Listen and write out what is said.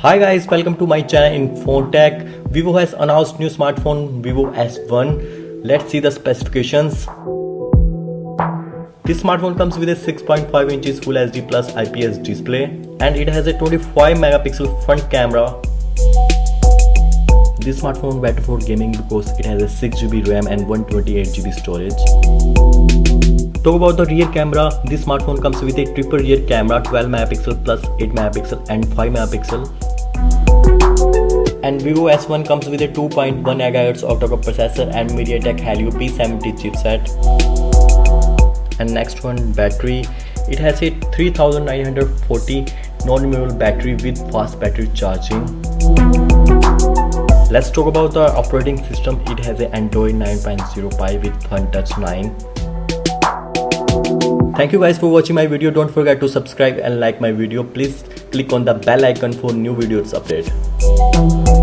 Hi guys, welcome to my channel in Phone Tech. Vivo has announced new smartphone Vivo S1. Let's see the specifications. This smartphone comes with a 6.5 inches Full HD Plus IPS display and it has a 25 megapixel front camera. This smartphone is better for gaming because it has a 6GB RAM and 128GB storage. Talk about the rear camera. This smartphone comes with a triple rear camera, 12 megapixel plus 8 megapixel and 5 megapixel. And Vivo S1 comes with a 2.1 GHz octa-core processor and MediaTek Helio P70 chipset. And next one, battery. It has a 3940 non-removable battery with fast battery charging. Let's talk about the operating system. It has an Android 9.05 with Fun Touch 9. Thank you guys for watching my video. Don't forget to subscribe and like my video. Please click on the bell icon for new videos update.